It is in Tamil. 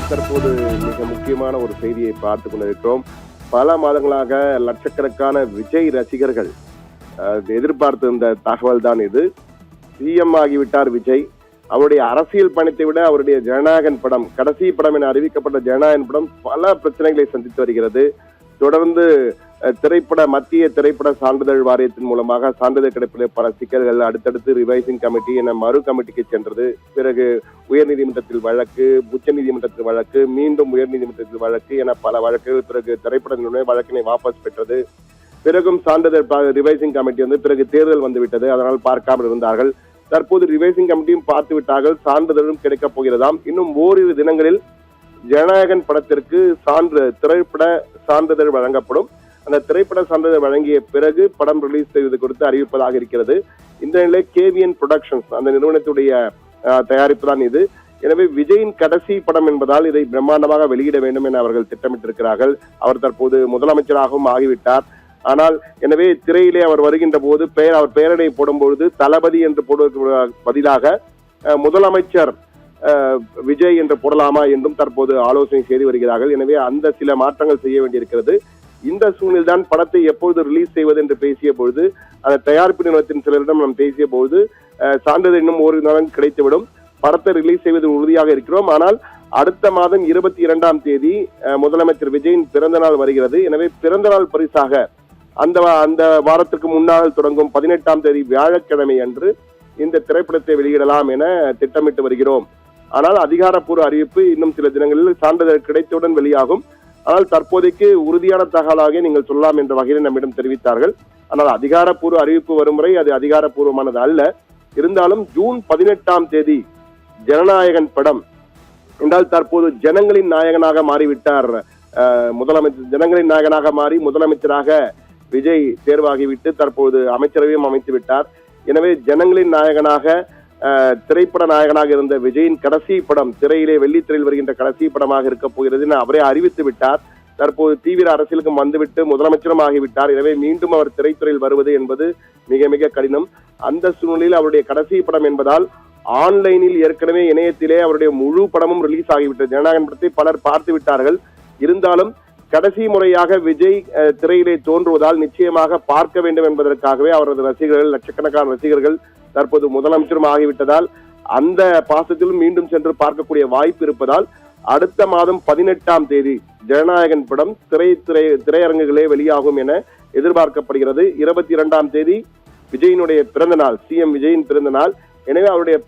தற்போது மிக முக்கியமான ஒரு செய்தியை பார்த்து கொண்டிருக்கிறோம். பல மாதங்களாக லட்சக்கணக்கான விஜய் ரசிகர்கள் எதிர்பார்த்த இந்த தகவல் தான் இது. சிஎம் ஆகிவிட்டார் விஜய். அவருடைய அரசியல் பணத்தை விட அவருடைய ஜனநாயகன் படம், கடைசி படம் என அறிவிக்கப்பட்ட ஜனநாயகன் படம் பல பிரச்சனைகளை சந்தித்து வருகிறது. தொடர்ந்து மத்திய திரைப்பட சான்றிதழ் வாரியத்தின் மூலமாக சான்றிதழ் கிடைப்பதில் பல சிக்கல்கள், அடுத்தடுத்து ரிவைசிங் கமிட்டி என மறு கமிட்டிக்கு சென்றது. பிறகு உயர்நீதிமன்றத்தில் வழக்கு, உச்ச நீதிமன்றத்தில் வழக்கு, மீண்டும் உயர்நீதிமன்றத்தில் வழக்கு என பல வழக்குகள். பிறகு திரைப்பட நிறுவனம் வழக்கினை வாபஸ் பெற்றது. பிறகும் சான்றிதழ் ரிவைசிங் கமிட்டி பிறகு தேர்தல் வந்துவிட்டது, அதனால் பார்க்காமல் இருந்தார்கள். தற்போது ரிவைசிங் கமிட்டியும் பார்த்து விட்டார்கள், சான்றிதழும் கிடைக்கப் போகிறதாம். இன்னும் ஓரிரு தினங்களில் ஜனநாயகன் படத்திற்கு திரைப்பட சான்றிதழ் வழங்கப்படும். அந்த திரைப்பட சான்றிதழ் வழங்கிய பிறகு படம் ரிலீஸ் செய்வது குறித்து அறிவிப்பதாக இருக்கிறது. இந்த நிலை கேவிஎன் புரொடக்ஷன்ஸ் அந்த நிறுவனத்துடைய தயாரிப்பு தான் இது. எனவே விஜயின் கடைசி படம் என்பதால் இதை பிரம்மாண்டமாக வெளியிட வேண்டும் என அவர்கள் திட்டமிட்டிருக்கிறார்கள். அவர் தற்போது முதலமைச்சராகவும் ஆகிவிட்டார். ஆனால் எனவே திரையிலே அவர் வருகின்ற போது அவர் பெயரடை போடும்பொழுது தளபதி என்று போடுவதற்கு பதிலாக முதலமைச்சர் விஜய் என்று போடலாமா என்றும் தற்போது ஆலோசனை செய்து வருகிறார்கள். எனவே அந்த சில மாற்றங்கள் செய்ய வேண்டியிருக்கிறது. இந்த சூழ்நிலை தான் படத்தை எப்பொழுது ரிலீஸ் செய்வது என்று பேசிய பொழுது, அந்த தயாரிப்பு நிறுவனத்தின் சிலரிடம் நாம் பேசிய பொழுது சான்றிதழ் இன்னும் ஒரு நாள் கிடைத்துவிடும், படத்தை ரிலீஸ் செய்வது உறுதியாக இருக்கிறோம். ஆனால் அடுத்த மாதம் 22ஆம் தேதி முதலமைச்சர் விஜயின் பிறந்த நாள் வருகிறது. எனவே பிறந்த நாள் பரிசாக அந்த வாரத்துக்கு முன்னால் தொடங்கும் 18ஆம் தேதி வியாழக்கிழமை அன்று இந்த திரைப்படத்தை வெளியிடலாம் என திட்டமிட்டு வருகிறோம். ஆனால் அதிகாரப்பூர்வ அறிவிப்பு இன்னும் சில தினங்களில் சான்றிதழ் கிடைத்தவுடன் வெளியாகும். ஆனால் தற்போதைக்கு உறுதியான தகவலாக நீங்கள் சொல்லலாம் என்ற வகையில் நம்மிடம் தெரிவித்தார்கள். ஆனால் அதிகாரப்பூர்வ அறிவிப்பு வரும் வரை அது அதிகாரப்பூர்வமானது அல்ல. இருந்தாலும் ஜூன் 18ஆம் தேதி ஜனநாயகன் படம் என்றால் தற்போது ஜனங்களின் நாயகனாக மாறிவிட்டார் முதலமைச்சர். ஜனங்களின் நாயகனாக மாறி முதலமைச்சராக விஜய் தேர்வாகிவிட்டு தற்போது அமைச்சரவையும் அமைத்து விட்டார். எனவே ஜனங்களின் நாயகனாக திரைப்பட நாயகனாக இருந்த விஜயின் கடைசி படம் திரையிலே வெள்ளித்திரையில் வருகின்ற கடைசி படமாக இருக்க போகிறது என அவரே அறிவித்து விட்டார். தற்போது தீவிர அரசியலுக்கும் வந்துவிட்டு முதலமைச்சரும் ஆகிவிட்டார். எனவே மீண்டும் அவர் திரைத்துறையில் வருவது என்பது மிக மிக கடினம். அந்த சூழ்நிலையில் அவருடைய கடைசி படம் என்பதால் ஆன்லைனில் ஏற்கனவே இணையத்திலே அவருடைய முழு படமும் ரிலீஸ் ஆகிவிட்டது. ஜனநாயகன் படத்தை பலர் பார்த்து விட்டார்கள். இருந்தாலும் கடைசி முறையாக விஜய் திரையிலே தோன்றுவதால் நிச்சயமாக பார்க்க வேண்டும் என்பதற்காகவே அவரது ரசிகர்கள், லட்சக்கணக்கான ரசிகர்கள் தற்போது முதலமைச்சரும் ஆகிவிட்டதால் அந்த பாசத்திலும் மீண்டும் சென்று பார்க்கக்கூடிய வாய்ப்பு இருப்பதால் அடுத்த மாதம் 18ஆம் தேதி ஜனநாயகன் படம் திரையரங்குகளே வெளியாகும் என எதிர்பார்க்கப்படுகிறது. 22ஆம் தேதி விஜயினுடைய பிறந்த நாள், சிஎம் விஜயின் பிறந்த நாள். எனவே அவருடைய